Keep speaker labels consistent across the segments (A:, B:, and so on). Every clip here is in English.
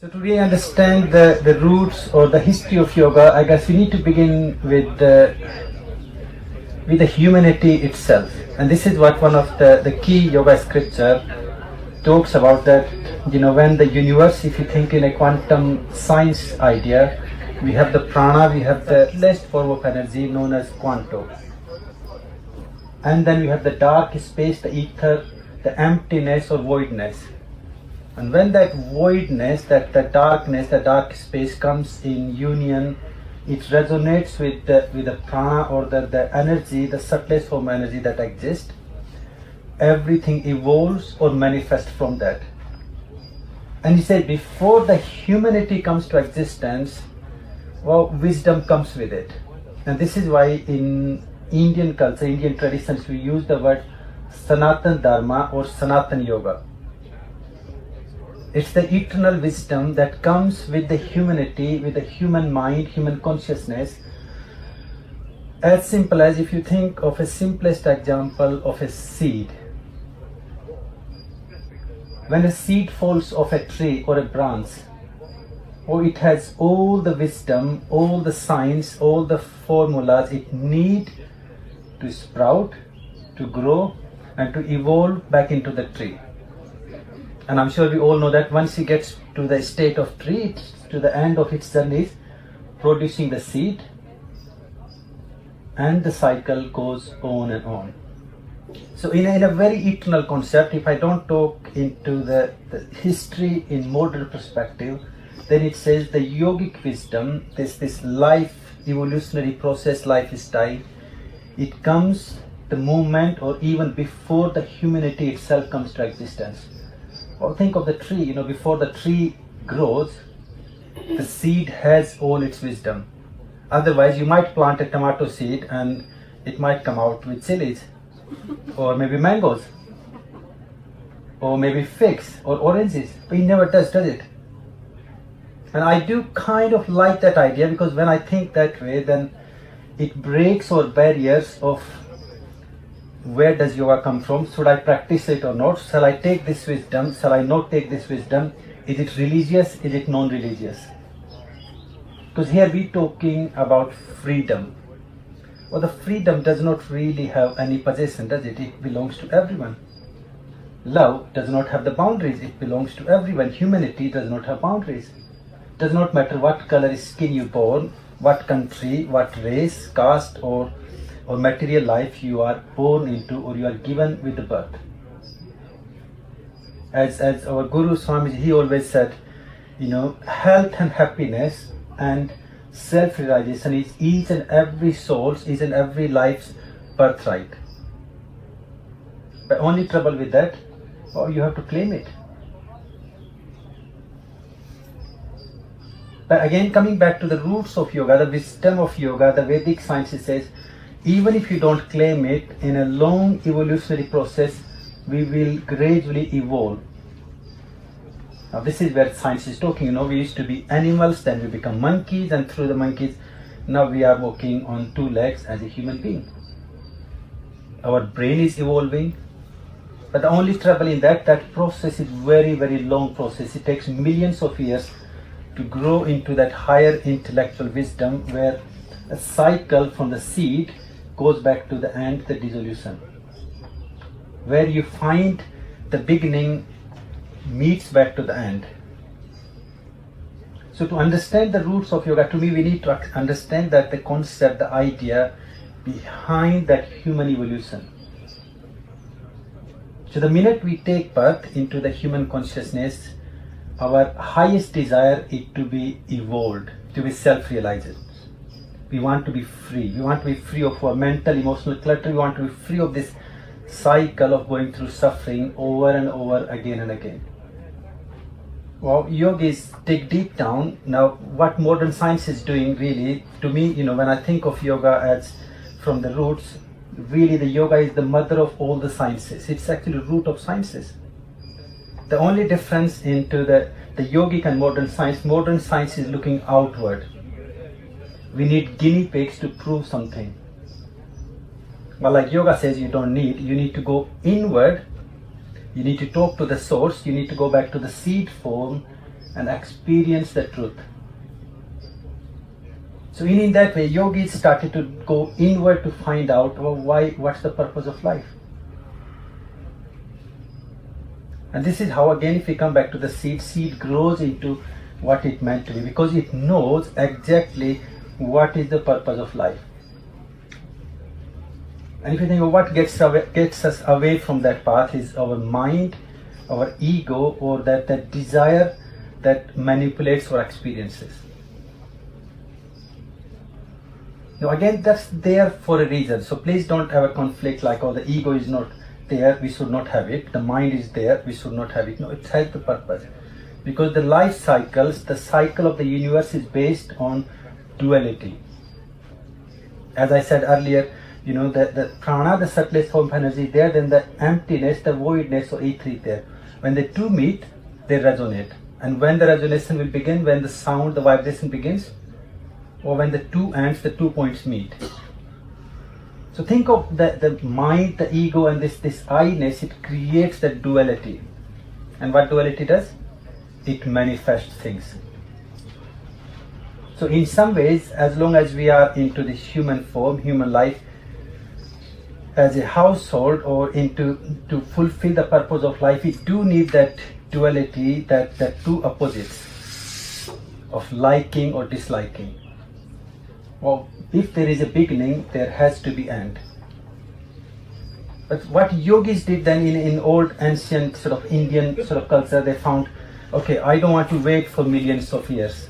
A: So to really understand the roots or the history of yoga, I guess we need to begin with the humanity itself. And this is what one of the key yoga scripture talks about, that when the universe, if you think in a quantum science idea, we have the prana, we have the less form of energy known as quantum. And then we have the dark space, the ether, the emptiness or voidness. And when that voidness, the darkness, the dark space comes in union, it resonates with the prana or the energy, the subtlest form of energy that exists. Everything evolves or manifests from that. And he said, before the humanity comes to existence, wisdom comes with it. And this is why in Indian culture, Indian traditions, we use the word Sanatan Dharma or Sanatan Yoga. It's the eternal wisdom that comes with the humanity, with the human mind, human consciousness. As simple as if you think of a simplest example of a seed. When a seed falls off a tree or a branch, it has all the wisdom, all the science, all the formulas it needs to sprout, to grow, and to evolve back into the tree. And I'm sure we all know that once it gets to the state of tree, to the end of its journey, producing the seed, and the cycle goes on and on. So in a very eternal concept, if I don't talk into the history in modern perspective, then it says the yogic wisdom, this life evolutionary process, lifestyle, it comes the moment or even before the humanity itself comes to existence. Well, think of the tree, before the tree grows, the seed has all its wisdom. Otherwise, you might plant a tomato seed and it might come out with chilies, or maybe mangoes, or maybe figs or oranges, but it never does it? And I do kind of like that idea, because when I think that way, then it breaks our barriers of where does yoga come from? Should I practice it or not? Shall I take this wisdom? Shall I not take this wisdom? Is it religious? Is it non-religious? Because here we're talking about freedom. Well, the freedom does not really have any possession, does it? It belongs to everyone. Love does not have the boundaries. It belongs to everyone. Humanity does not have boundaries. Does not matter what color skin you're born, what country, what race, caste or material life you are born into or you are given with the birth. As our Guru Swamiji, he always said, health and happiness and self-realization is each and every soul's, each and every life's birthright. The only trouble with that, you have to claim it. But again, coming back to the roots of yoga, the wisdom of yoga, the Vedic science says, even if you don't claim it, in a long evolutionary process, we will gradually evolve. Now this is where science is talking, we used to be animals, then we become monkeys, and through the monkeys, now we are walking on two legs as a human being. Our brain is evolving, but the only trouble in that process is very, very long process. It takes millions of years to grow into that higher intellectual wisdom, where a cycle from the seed goes back to the end, the dissolution, where you find the beginning meets back to the end. So to understand the roots of yoga, to me we need to understand that the concept, the idea behind that human evolution. So the minute we take birth into the human consciousness, our highest desire is to be evolved, to be self-realized. We want to be free. We want to be free of our mental, emotional clutter. We want to be free of this cycle of going through suffering over and over again and again. Well, yogis dig deep down. Now, what modern science is doing really, to me, when I think of yoga as from the roots, really the yoga is the mother of all the sciences. It's actually the root of sciences. The only difference into the yogic and modern science is looking outward. We need guinea pigs to prove something. Well, like yoga says, you need to go inward, you need to talk to the source, you need to go back to the seed form and experience the truth. So in that way, yogis started to go inward to find out, well, what's the purpose of life. And this is how, again, if we come back to the seed grows into what it meant to be, because it knows exactly what is the purpose of life. And if you think of what gets us away from that path, is our mind, our ego, or that desire that manipulates our experiences. Now again, that's there for a reason. So please don't have a conflict like, oh, the ego is not there, we should not have it. The mind is there, we should not have it. No, it has the purpose. Because the life cycles, the cycle of the universe is based on duality. As I said earlier, the prana, the subtlest form of energy is there, then the emptiness, the voidness or ether is there. When the two meet, they resonate. And when the resonation will begin, when the sound, the vibration begins, or when the two ends, the 2 points meet. So think of the mind, the ego, and this I-ness, it creates that duality. And what duality does? It manifests things. So in some ways, as long as we are into this human form, human life, as a household, or to fulfill the purpose of life, we do need that duality, that two opposites of liking or disliking. Well, if there is a beginning, there has to be end. But what yogis did then in old ancient sort of Indian sort of culture, they found, okay, I don't want to wait for millions of years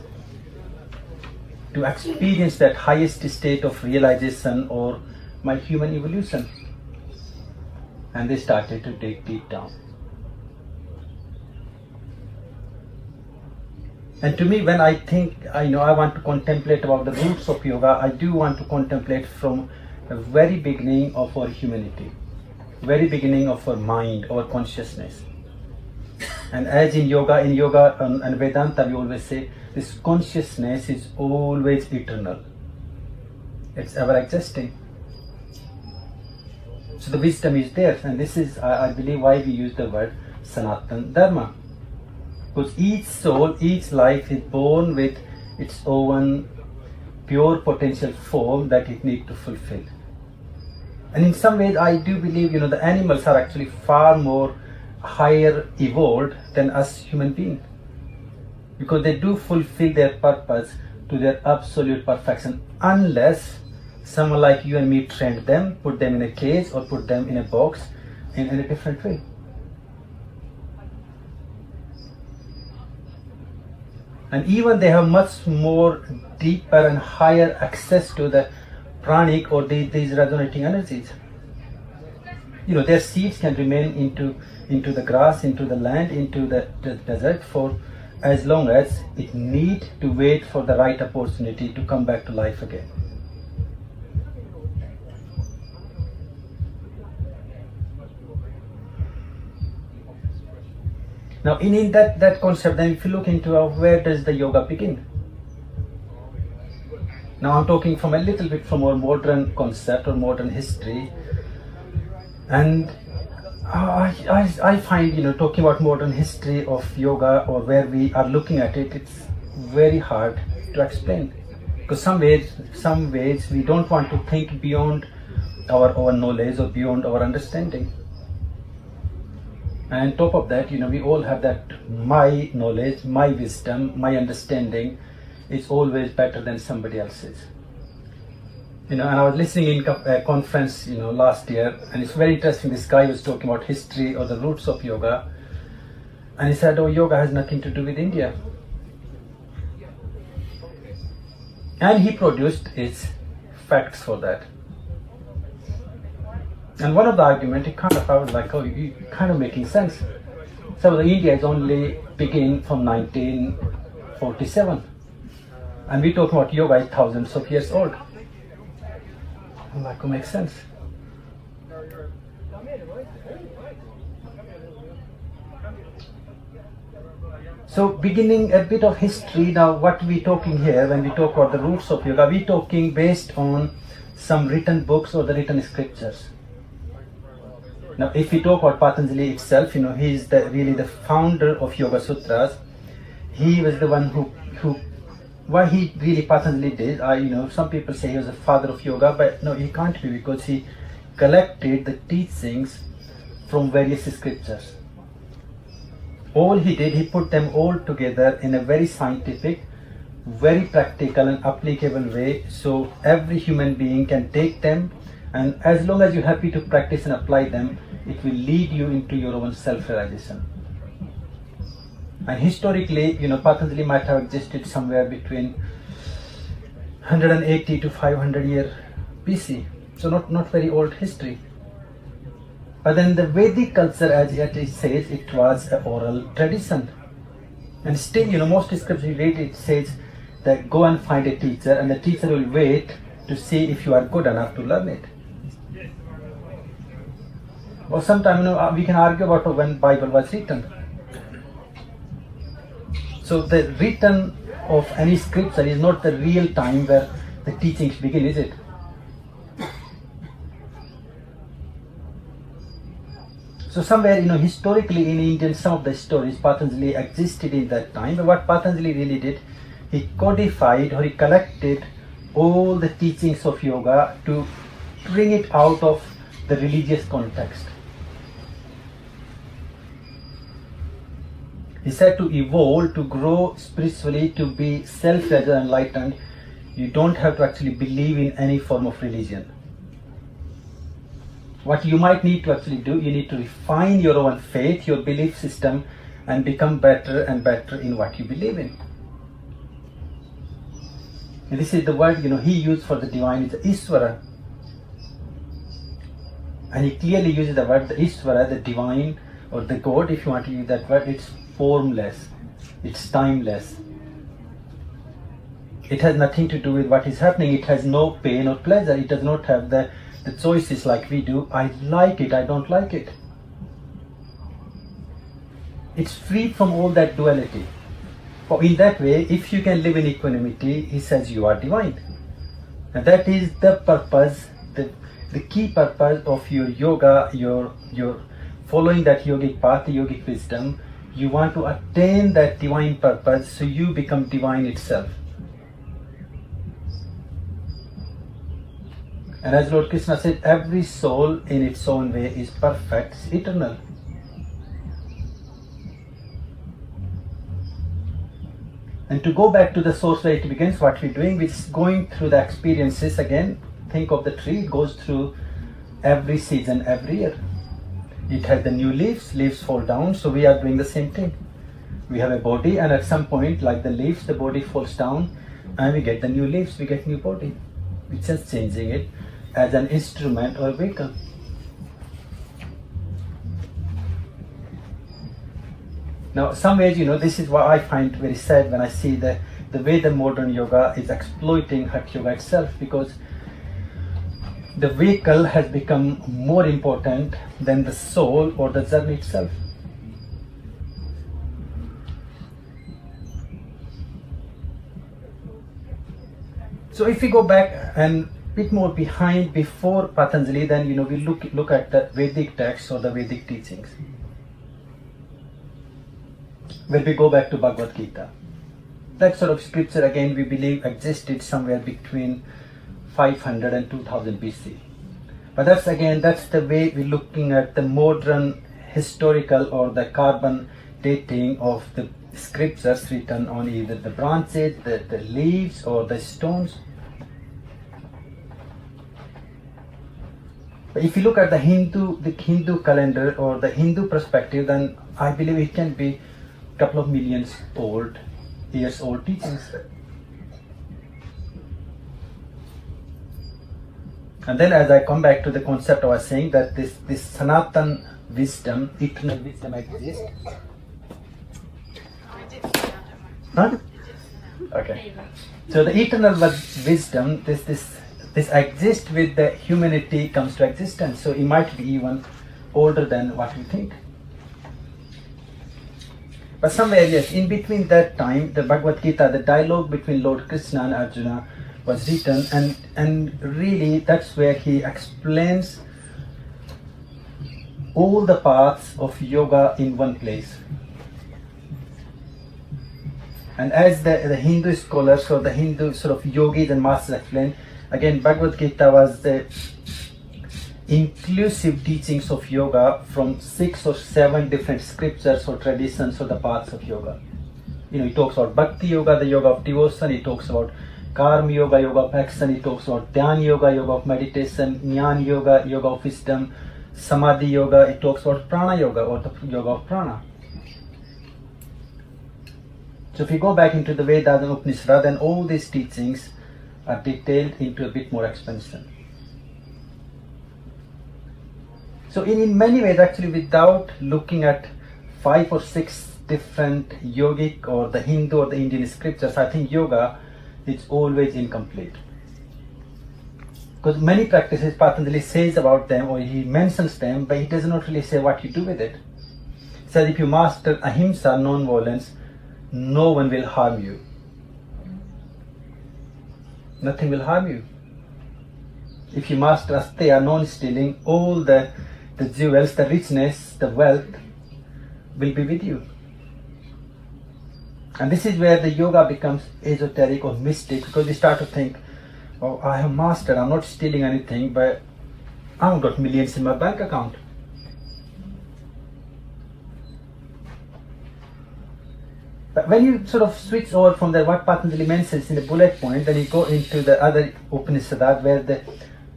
A: to experience that highest state of realization or my human evolution. And they started to dig deep down. And to me, when I think, I want to contemplate about the roots of yoga, I do want to contemplate from the very beginning of our humanity, very beginning of our mind, our consciousness. And as in yoga and Vedanta, we always say, this consciousness is always eternal. It's ever existing. So the wisdom is there, and this is, I believe, why we use the word Sanatan Dharma. Because each soul, each life is born with its own pure potential form that it needs to fulfill. And in some ways, I do believe, the animals are actually far more higher evolved than us human beings. Because they do fulfill their purpose to their absolute perfection, unless someone like you and me trained them, put them in a cage or put them in a box in a different way. And even they have much more deeper and higher access to the pranic or these resonating energies. Their seeds can remain into the grass, into the land, into the desert for as long as it need to wait for the right opportunity to come back to life again. Now, in that concept, then if you look into where does the yoga begin? Now, I'm talking from a little bit from our modern concept or modern history, and I find, talking about modern history of yoga or where we are looking at it, it's very hard to explain. Because some ways we don't want to think beyond our knowledge or beyond our understanding. And on top of that, we all have that my knowledge, my wisdom, my understanding is always better than somebody else's. And I was listening in a conference, last year, and it's very interesting. This guy was talking about history or the roots of yoga, and he said, oh, yoga has nothing to do with India. And he produced his facts for that. And one of the arguments, I was like, oh, you're kind of making sense. So India is only begin from 1947. And we talk about yoga is thousands of years old. I'm like, it makes sense. So beginning a bit of history, now what we're talking here when we talk about the roots of yoga, we're talking based on some written books or the written scriptures. Now, if we talk about Patanjali itself, he is really the founder of Yoga Sutras. he was the one who what he really Patanjali did. Some people say he was the father of yoga, but no, he can't be, because he collected the teachings from various scriptures. All he did, he put them all together in a very scientific, very practical and applicable way, so every human being can take them, and as long as you're happy to practice and apply them, it will lead you into your own self-realization. And historically, Patanjali might have existed somewhere between 180 to 500 year BC, so not very old history. But then the Vedic culture, as it says, it was an oral tradition. And still, most scriptures you read, it says that go and find a teacher, and the teacher will wait to see if you are good enough to learn it. Or sometimes, we can argue about when Bible was written. So the written of any scripture is not the real time where the teachings begin, is it? So somewhere, historically in Indian, some of the stories, Patanjali existed in that time. But what Patanjali really did, he codified or he collected all the teachings of yoga to bring it out of the religious context. He said to evolve, to grow spiritually, to be self-realized and enlightened, you don't have to actually believe in any form of religion. What you might need to actually do, you need to refine your own faith, your belief system, and become better and better in what you believe in. And this is the word he used for the divine, is Iswara. And he clearly uses the word the Iswara, the divine, or the God, if you want to use that word. It's formless, it's timeless. It has nothing to do with what is happening. It has no pain or pleasure. It does not have the choices like we do. I like it, I don't like it. It's free from all that duality. For in that way, if you can live in equanimity, he says you are divine. And that is the purpose, the key purpose of your yoga, your following that yogic path, the yogic wisdom. You want to attain that divine purpose, so you become divine itself. And as Lord Krishna said, every soul in its own way is perfect, it's eternal. And to go back to the source where it begins, what we're doing, is going through the experiences again. Think of the tree, it goes through every season, every year. It has the new leaves fall down, so we are doing the same thing. We have a body, and at some point, like the leaves, the body falls down, and we get the new leaves, we get new body. It's just changing it as an instrument or vehicle. Now, some ways, this is what I find very sad when I see the way the modern yoga is exploiting Hatha yoga itself, because the vehicle has become more important than the soul or the journey itself. So if we go back and bit more before Patanjali, then we look at the Vedic texts or the Vedic teachings. When we go back to Bhagavad Gita, that sort of scripture again we believe existed somewhere between 500 and 2000 BC. But that's the way we're looking at the modern historical or the carbon dating of the scriptures written on either the branches, the leaves or the stones. But if you look at the Hindu calendar or the Hindu perspective, then I believe it can be a couple of millions years old teachings. And then as I come back to the concept I was saying that this Sanatan wisdom, eternal wisdom exists. Huh? Okay. So the eternal wisdom, this exists with the humanity comes to existence. So it might be even older than what we think. But somewhere, yes, in between that time, the Bhagavad Gita, the dialogue between Lord Krishna and Arjuna was written, and really that's where he explains all the paths of yoga in one place. And as the Hindu scholars or the Hindu sort of yogis and masters explain, again, Bhagavad Gita was the inclusive teachings of yoga from 6 or 7 different scriptures or traditions or the paths of yoga. He talks about Bhakti Yoga, the yoga of devotion. He talks about Karma Yoga, yoga of action. He talks about Dhyana Yoga, yoga of meditation. Jnana Yoga, yoga of wisdom. Samadhi Yoga. He talks about Prana Yoga or the yoga of prana. So if we go back into the Vedas and Upanishad, then all these teachings are detailed into a bit more expansion. So in many ways, actually, without looking at 5 or 6 different yogic or the Hindu or the Indian scriptures, I think yoga is always incomplete. Because many practices Patanjali says about them or he mentions them, but he does not really say what you do with it. He says if you master ahimsa, non-violence, no one will harm you. Nothing will harm you. If you master asteya, non-stealing, all the jewels, the richness, the wealth will be with you. And this is where the yoga becomes esoteric or mystic, because you start to think, oh, I have mastered, I'm not stealing anything, but I've got millions in my bank account. But when you sort of switch over from the what Patanjali mentions in the bullet point, then you go into the other Upanishads where the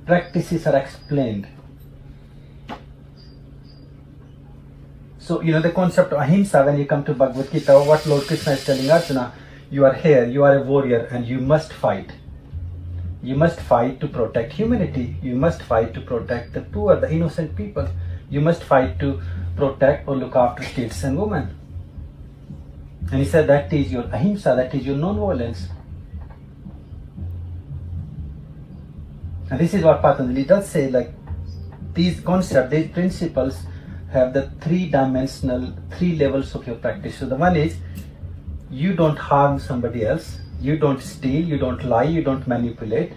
A: practices are explained. So, the concept of ahimsa, when you come to Bhagavad Gita, what Lord Krishna is telling Arjuna, you are here, you are a warrior, and you must fight. You must fight to protect humanity. You must fight to protect the poor, the innocent people. You must fight to protect or look after kids and women. And he said that is your ahimsa, that is your non-violence. And this is what Patanjali does say, like these concepts, these principles have the 3-dimensional, 3 levels of your practice. So the one is, you don't harm somebody else, you don't steal, you don't lie, you don't manipulate.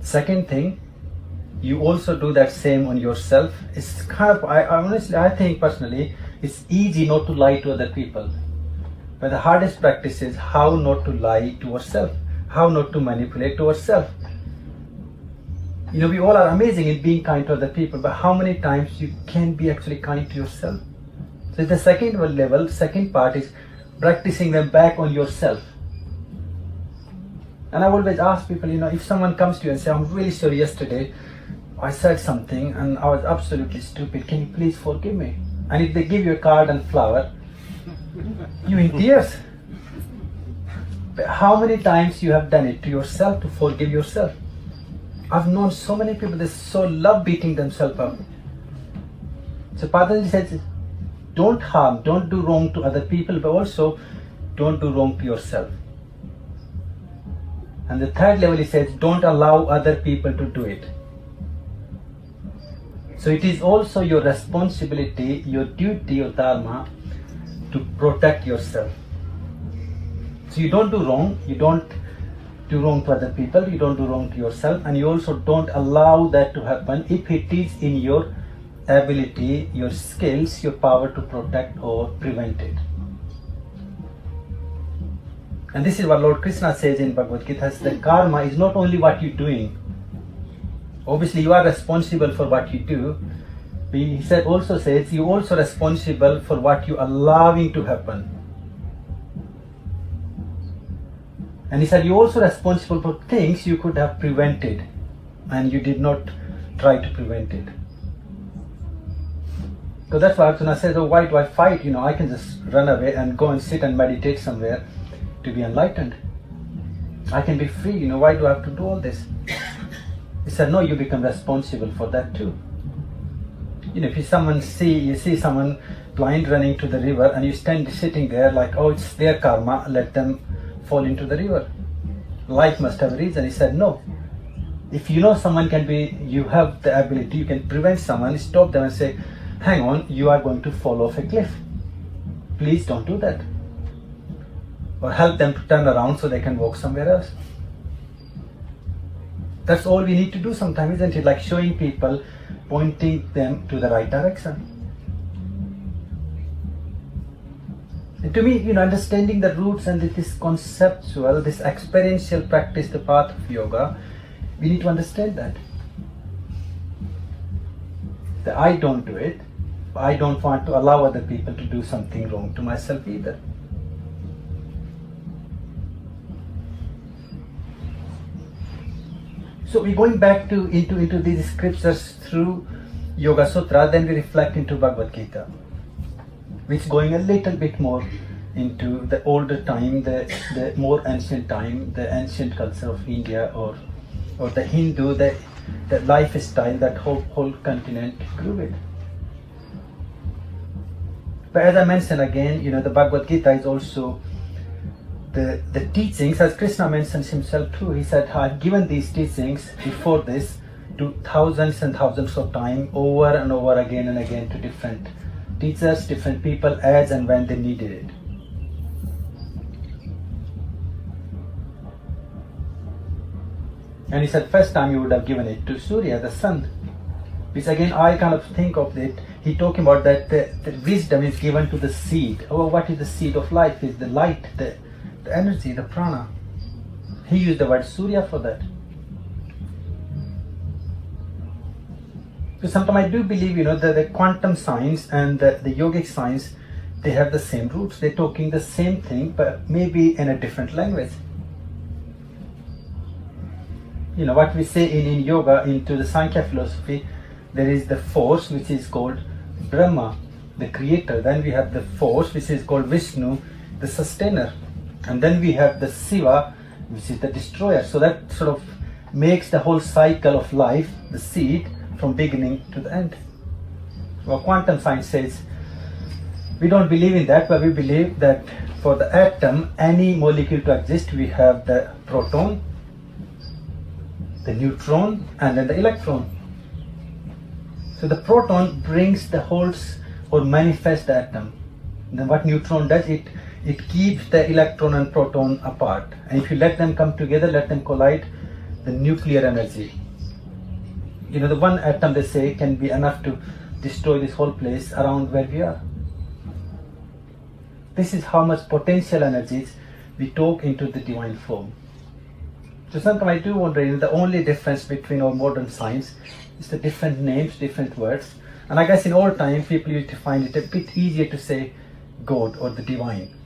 A: Second thing, you also do that same on yourself. It's kind of, I think personally, it's easy not to lie to other people. But the hardest practice is how not to lie to ourselves, how not to manipulate to ourselves. We all are amazing in being kind to other people, but how many times you can be actually kind to yourself? So the second level, second part is practicing them back on yourself. And I always ask people, if someone comes to you and says, I'm really sorry, yesterday I said something and I was absolutely stupid, can you please forgive me? And if they give you a card and flower, you in tears. But how many times you have done it to yourself to forgive yourself? I've known so many people that so love beating themselves up. So Patanjali says, don't harm, don't do wrong to other people, but also don't do wrong to yourself. And the third level he says, don't allow other people to do it. So it is also your responsibility, your duty, your dharma to protect yourself. So you don't do wrong, you don't do wrong to other people, you don't do wrong to yourself, and you also don't allow that to happen if it is in your ability, your skills, your power to protect or prevent it. And this is what Lord Krishna says in Bhagavad Gita, that karma is not only what you're doing. Obviously you are responsible for what you do, but he also says you're also responsible for what you're allowing to happen. And he said you're also responsible for things you could have prevented and you did not try to prevent it. So that's why Arjuna says, oh, why do I fight? I can just run away and go and sit and meditate somewhere to be enlightened. I can be free, why do I have to do all this? He said, no, you become responsible for that too. If you see someone blind running to the river and you stand sitting there like, oh, it's their karma, let them fall into the river. Life must have a reason. He said, no. If someone you have the ability, you can prevent someone, stop them and say, hang on, you are going to fall off a cliff. Please don't do that. Or help them to turn around so they can walk somewhere else. That's all we need to do sometimes, isn't it? Like showing people, pointing them to the right direction. And to me, understanding the roots and this conceptual, this experiential practice, the path of yoga, we need to understand that I don't do it. I don't want to allow other people to do something wrong to myself either. So we're going back into these scriptures through Yoga Sutra, then we reflect into Bhagavad Gita, which is going a little bit more into the older time, the more ancient time, the ancient culture of India, or the Hindu, the lifestyle that whole continent grew with. But as I mentioned again, the Bhagavad Gita is also the teachings, as Krishna mentions himself too. He said, I've given these teachings before this to thousands and thousands of times, over and over again and again, to different teachers, different people, as and when they needed it. And he said, first time you would have given it to Surya, the sun. Which again, I kind of think of it, he talking about that the wisdom is given to the seed. Oh, what is the seed of life? Is the light, the energy, the prana. He used the word Surya for that. So sometimes I do believe, the quantum science and the yogic science, they have the same roots. They're talking the same thing, but maybe in a different language. What we say in yoga, into the Sankhya philosophy, there is the force which is called Brahma, the creator. Then we have the force which is called Vishnu, the sustainer. And then we have the Shiva, which is the destroyer. So that sort of makes the whole cycle of life, the seed, from beginning to the end. Well, quantum science says we don't believe in that, but we believe that for the atom, any molecule to exist, we have the proton, the neutron, and then the electron. So the proton brings the whole, or manifests the atom. Then what neutron does, it keeps the electron and proton apart. And if you let them come together, let them collide, the nuclear energy, the one atom, they say, can be enough to destroy this whole place around where we are. This is how much potential energies we talk into the divine form. So sometimes I do wonder, the only difference between our modern science is the different names, different words. And I guess in old time, people used to find it a bit easier to say God or the divine.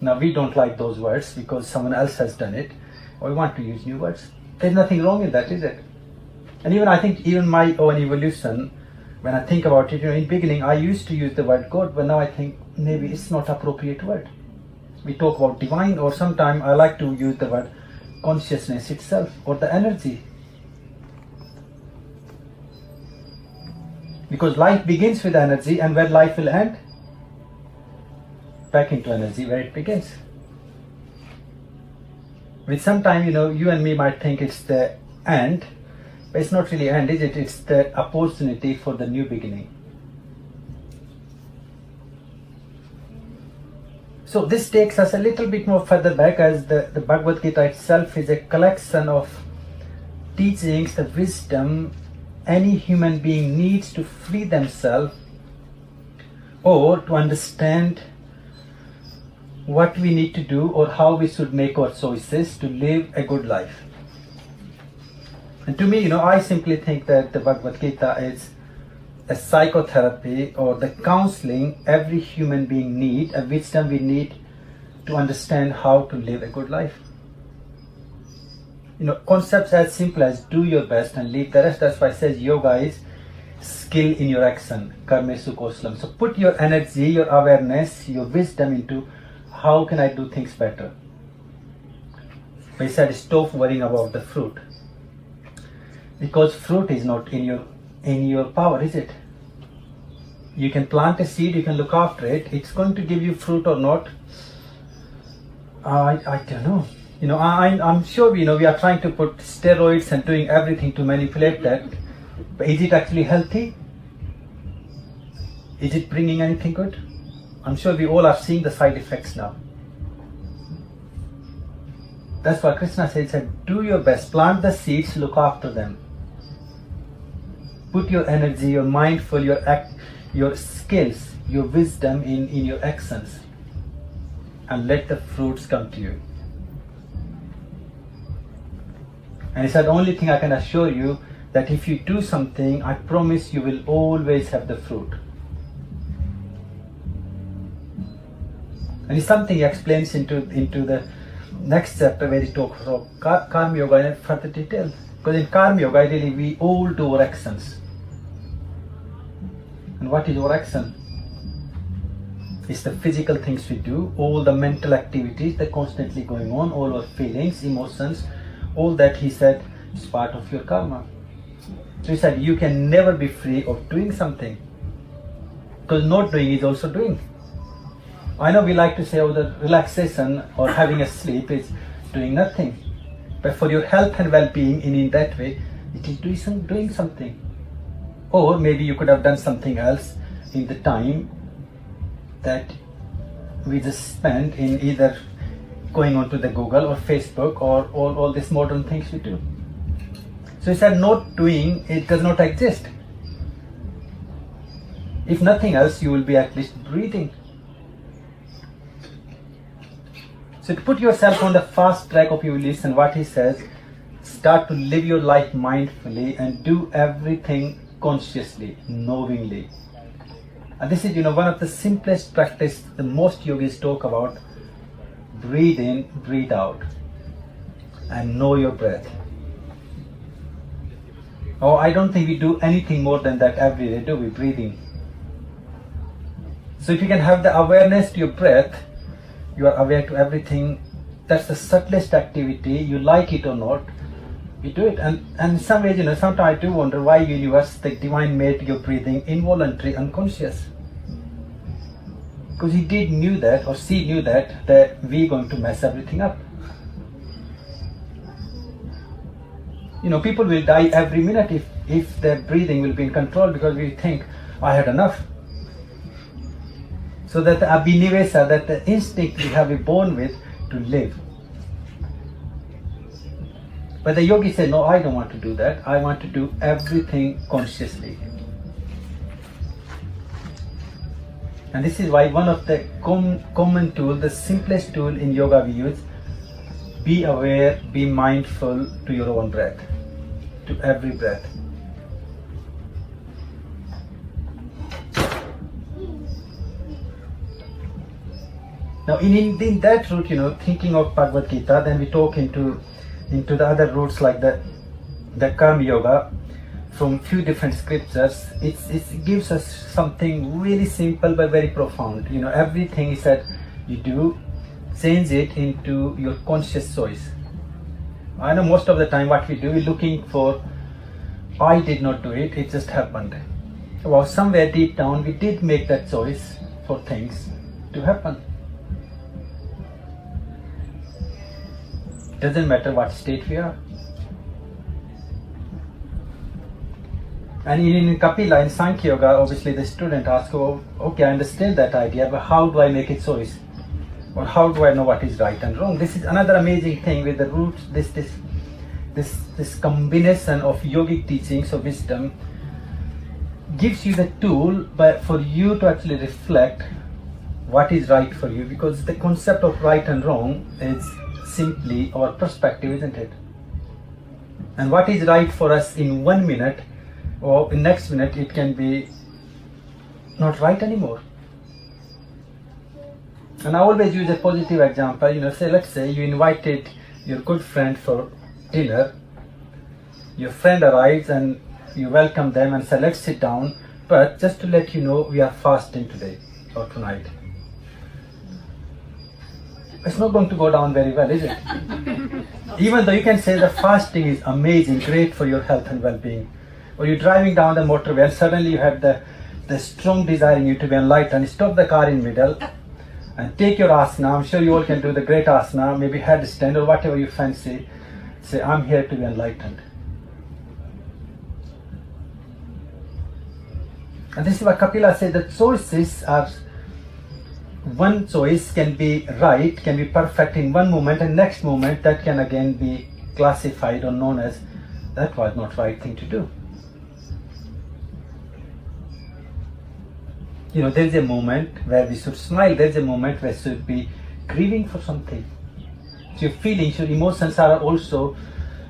A: Now we don't like those words because someone else has done it, or we want to use new words. There's nothing wrong in that, is it? And even I think, even my own evolution, when I think about it, in the beginning I used to use the word God, but now I think maybe it's not appropriate word. We talk about divine, or sometimes I like to use the word consciousness itself, or the energy. Because life begins with energy, and where life will end? Back into energy where it begins. Which sometimes, you and me might think it's the end, but it's not really end, is it? It's the opportunity for the new beginning. So this takes us a little bit more further back, as the Bhagavad Gita itself is a collection of teachings, the wisdom any human being needs to free themselves, or to understand what we need to do, or how we should make our choices to live a good life. And to me, I simply think that the Bhagavad Gita is a psychotherapy, or the counseling every human being needs, a wisdom we need to understand how to live a good life. Concepts as simple as do your best and leave the rest. That's why it says yoga is skill in your action, karmesu kausalam. So put your energy, your awareness, your wisdom into how can I do things better. But he said stop worrying about the fruit, because fruit is not in your power, is it? You can plant a seed, you can look after it. It's going to give you fruit or not, I don't know. I'm sure we are trying to put steroids and doing everything to manipulate that. But is it actually healthy? Is it bringing anything good? I'm sure we all are seeing the side effects now. That's why Krishna said, do your best, plant the seeds, look after them. put your energy, your mindful, your skills, your wisdom in your actions, and let the fruits come to you. And he said, the only thing I can assure you, that if you do something, I promise you will always have the fruit. And it's something he explains into the next chapter where he talks about Karma Yoga in further detail. Because in Karma Yoga, really, we all do our actions. And what is our action? It's the physical things we do, all the mental activities that are constantly going on, all our feelings, emotions, all that, he said, is part of your karma. So he said, you can never be free of doing something. Because not doing is also doing. I know we like to say, oh, the relaxation or having a sleep is doing nothing. But for your health and well-being, in that way, it is doing something. Or maybe you could have done something else in the time that we just spend in either going onto the Google or Facebook or all these modern things we do. So he said, not doing, it does not exist. If nothing else, you will be at least breathing. So to put yourself on the fast track of evolution, what he says, start to live your life mindfully and do everything consciously, knowingly. And this is, one of the simplest practice the most yogis talk about. Breathe in, breathe out, and know your breath. Oh, I don't think we do anything more than that every day, do we? Breathing. So if you can have the awareness to your breath, you are aware to everything. That's the subtlest activity. You like it or not, you do it. And in some ways, sometimes I do wonder why universe, the divine, made your breathing involuntary, unconscious. Because he knew that, or she knew that we're going to mess everything up. People will die every minute if their breathing will be in control, because we think, I had enough. So that the abhinivesa, that the instinct we have been born with to live. But the yogi said, no, I don't want to do that. I want to do everything consciously. And this is why one of the common tool, the simplest tool in yoga we use, be aware, be mindful to your own breath, to every breath. Now in that route, thinking of Bhagavad Gita, then we talk into the other routes like the Karma Yoga from few different scriptures. It gives us something really simple but very profound. Everything he said you do, change it into your conscious choice. I know most of the time what we do, we're looking for, I did not do it, it just happened. Well, somewhere deep down we did make that choice for things to happen. Doesn't matter what state we are. And in Kapila, in Sankhya Yoga, obviously the student asks, oh, okay, I understand that idea, but how do I make a choice? Or how do I know what is right and wrong? This is another amazing thing with the roots, this combination of yogic teachings of wisdom gives you the tool for you to actually reflect what is right for you, because the concept of right and wrong is simply our perspective, isn't it? And what is right for us in 1 minute, or in next minute it can be not right anymore. And I always use a positive example, let's say you invited your good friend for dinner. Your friend arrives and you welcome them and say, let's sit down, but just to let you know, we are fasting today or tonight. It's not going to go down very well, is it? Even though you can say the fasting is amazing, great for your health and well-being. Or you're driving down the motorway and suddenly you have the strong desire in you to be enlightened. Stop the car in middle and take your asana. I'm sure you all can do the great asana, maybe headstand or whatever you fancy. Say, I'm here to be enlightened. And this is what Kapila said, the choices are, one choice can be right, can be perfect in one moment, and next moment that can again be classified or known as that was not right thing to do. There is a moment where we should smile, there is a moment where we should be grieving for something. So your feelings, your emotions are also,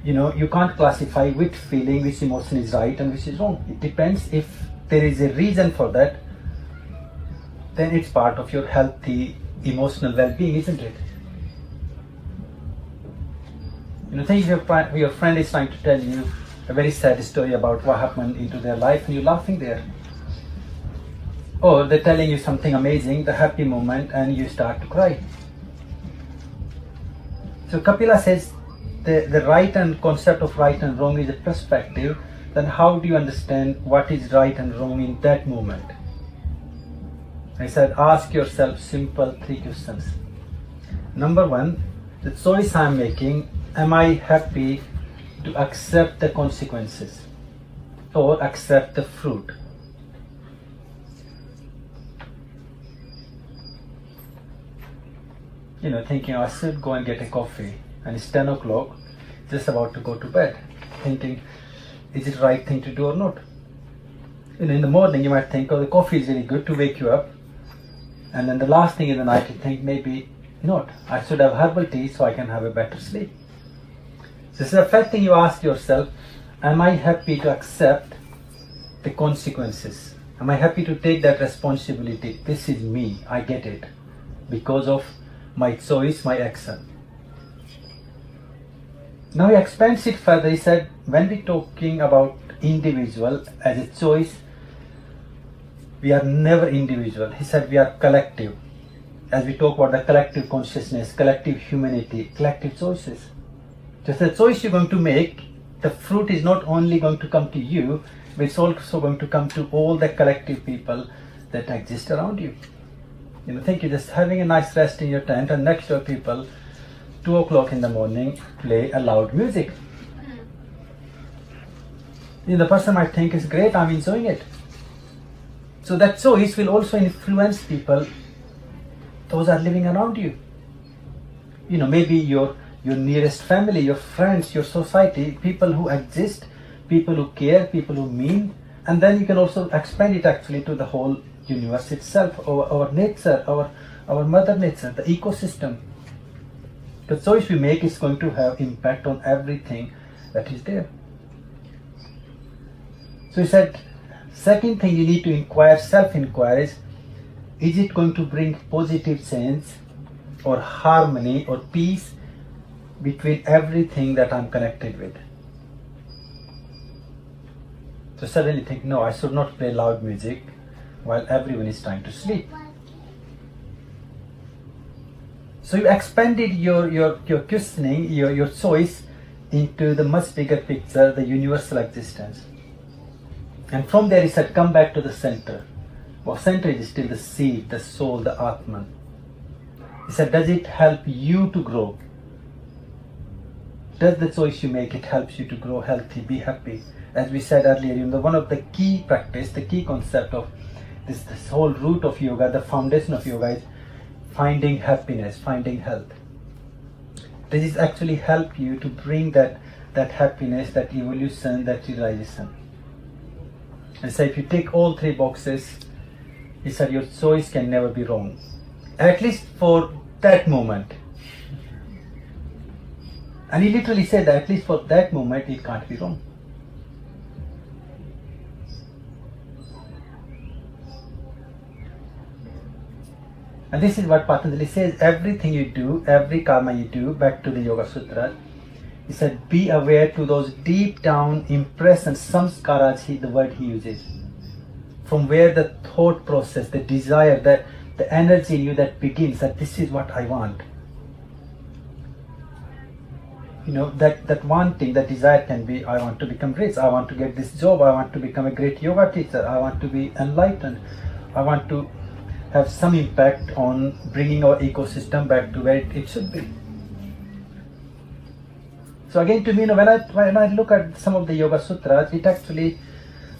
A: you can't classify which feeling, which emotion is right and which is wrong. It depends. If there is a reason for that, then it's part of your healthy emotional well-being, isn't it? Think your friend is trying to tell you a very sad story about what happened into their life and you're laughing there. Or they're telling you something amazing, the happy moment, and you start to cry. So Kapila says the right and concept of right and wrong is a perspective. Then how do you understand what is right and wrong in that moment? I said, ask yourself simple 3 questions. Number 1, the choice I'm making, am I happy to accept the consequences or accept the fruit? Thinking I should go and get a coffee and it's 10 o'clock, just about to go to bed, thinking, is it the right thing to do or not? In the morning you might think, oh, the coffee is really good to wake you up. And then the last thing in the night you think, maybe not. I should have herbal tea so I can have a better sleep. So this is the first thing you ask yourself, am I happy to accept the consequences? Am I happy to take that responsibility? This is me, I get it. Because of my choice, my action. Now he expands it further. He said, when we're talking about individual as a choice, we are never individual. He said we are collective. As we talk about the collective consciousness, collective humanity, collective choices. Just the choice you're going to make, the fruit is not only going to come to you, but it's also going to come to all the collective people that exist around you. Think you're just having a nice rest in your tent and next door people, 2 o'clock in the morning, play a loud music. The person might think it's great, I'm enjoying it. So that choice will also influence people, those are living around you. Maybe your nearest family, your friends, your society, people who exist, people who care, people who mean, and then you can also expand it actually to the whole universe itself, our nature, our mother nature, the ecosystem. The choice we make is going to have impact on everything that is there. So he said, second thing you need to inquire, self-inquire is it going to bring positive change or harmony or peace between everything that I'm connected with? So suddenly think, no, I should not play loud music while everyone is trying to sleep. So you expanded your questioning, your choice into the much bigger picture, the universal existence. And from there he said, come back to the center. Well, center is still the seed, the soul, the Atman. He said, does it help you to grow? Does the choice you make, it helps you to grow healthy, be happy? As we said earlier, one of the key practice, the key concept of this whole root of yoga, the foundation of yoga is finding happiness, finding health. This is actually help you to bring that happiness, that evolution, that realization. And so if you tick all 3 boxes, he said your choice can never be wrong. At least for that moment. And he literally said that at least for that moment it can't be wrong. And this is what Patanjali says, everything you do, every karma you do, back to the Yoga Sutra, he said, be aware to those deep down impressions, samskaras, the word he uses, from where the thought process, the desire, the energy in you that begins, that this is what I want. That wanting, that desire can be, I want to become rich, I want to get this job, I want to become a great yoga teacher, I want to be enlightened, I want to have some impact on bringing our ecosystem back to where it should be. So again, to me, when I look at some of the Yoga Sutras, it actually,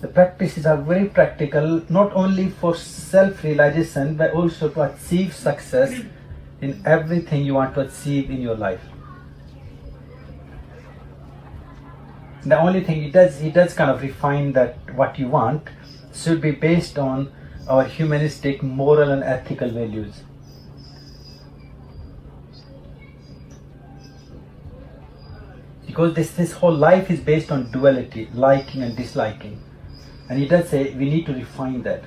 A: the practices are very practical, not only for self-realization, but also to achieve success in everything you want to achieve in your life. The only thing he does kind of refine that what you want should be based on our humanistic, moral and ethical values. Because this whole life is based on duality, liking and disliking. And he does say we need to refine that.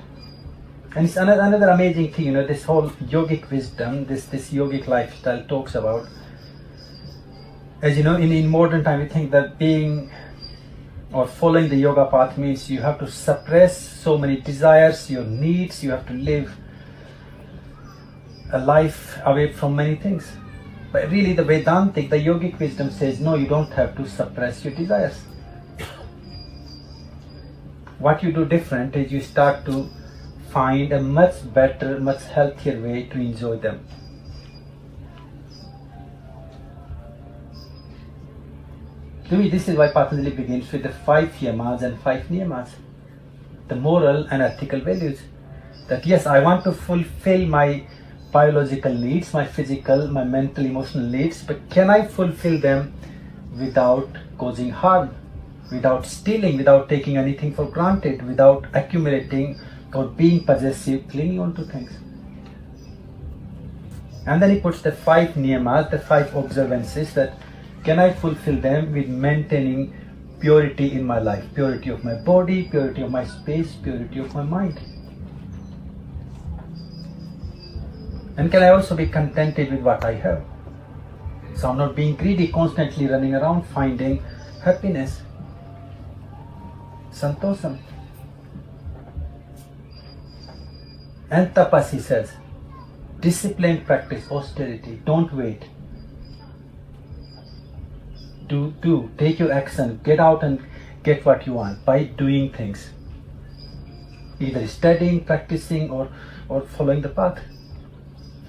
A: And it's another amazing thing, this whole yogic wisdom, this yogic lifestyle talks about. As you know, in modern time, we think that being or following the yoga path means you have to suppress so many desires, your needs, you have to live a life away from many things. But really the Vedantic, the yogic wisdom says, no, you don't have to suppress your desires. What you do different is you start to find a much better, much healthier way to enjoy them. To me, this is why Patanjali begins with the 5 yamas and 5 niyamas. The moral and ethical values. That yes, I want to fulfill my biological needs, my physical, my mental, emotional needs, but can I fulfill them without causing harm, without stealing, without taking anything for granted, without accumulating or being possessive, clinging on to things. And then he puts the 5 niyamas, the 5 observances, that can I fulfill them with maintaining purity in my life, purity of my body, purity of my space, purity of my mind. And can I also be contented with what I have? So I'm not being greedy, constantly running around finding happiness. Santosam. And tapas, he says, disciplined practice, austerity, don't wait. Do, take your action, get out and get what you want by doing things. Either studying, practicing or following the path.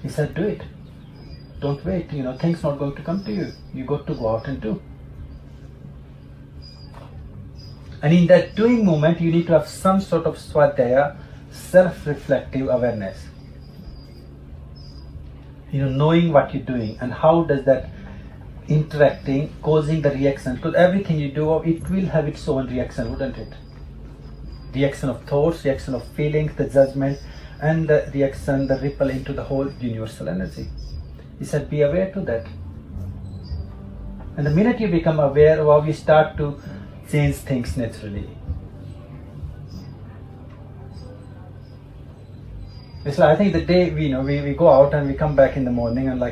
A: He said, do it. Don't wait, things not going to come to you. You got to go out and do. And in that doing moment, you need to have some sort of swadhyaya, self-reflective awareness. Knowing what you're doing and how does that interacting, causing the reaction. Because everything you do, it will have its own reaction, wouldn't it? Reaction of thoughts, reaction of feelings, the judgment, and the reaction, the ripple into the whole universal energy. He said, be aware to that. And the minute you become aware of how you start to change things naturally. So I think the day we go out and we come back in the morning and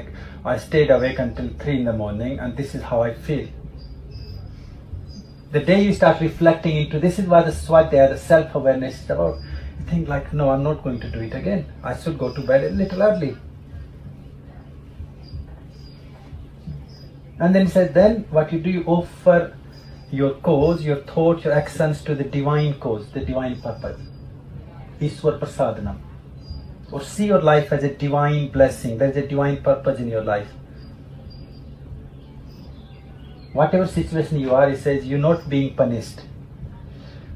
A: I stayed awake until 3 in the morning and this is how I feel. The day you start reflecting into this is what the swadhyaya, the self-awareness is about. You think no, I'm not going to do it again. I should go to bed a little early. And then he says, then what you do, you offer your cause, your thoughts, your actions to the divine cause, the divine purpose. Iswar Prasadanam. Or see your life as a divine blessing. There is a divine purpose in your life. Whatever situation you are, he says, you're not being punished.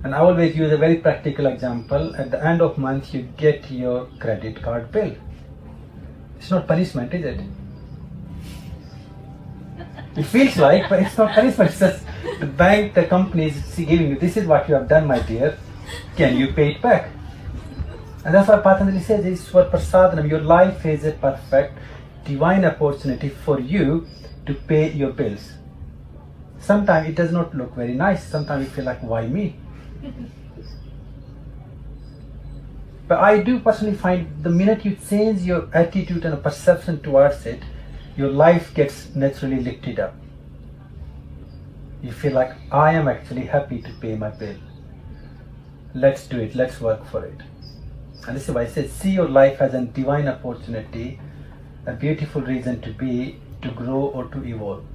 A: And I always use a very practical example. At the end of month, you get your credit card bill. It's not punishment, is it? It feels like, but it's not punishment. It's just the bank, the company is giving you, this is what you have done, my dear. Can you pay it back? And that's why Patanjali says, Iswar Prasadanam, your life is a perfect divine opportunity for you to pay your bills. Sometimes it does not look very nice. Sometimes you feel like, why me? But I do personally find the minute you change your attitude and perception towards it, your life gets naturally lifted up. You feel like, I am actually happy to pay my bill. Let's do it. Let's work for it. And this is why I said, see your life as a divine opportunity, a beautiful reason to be, to grow or to evolve.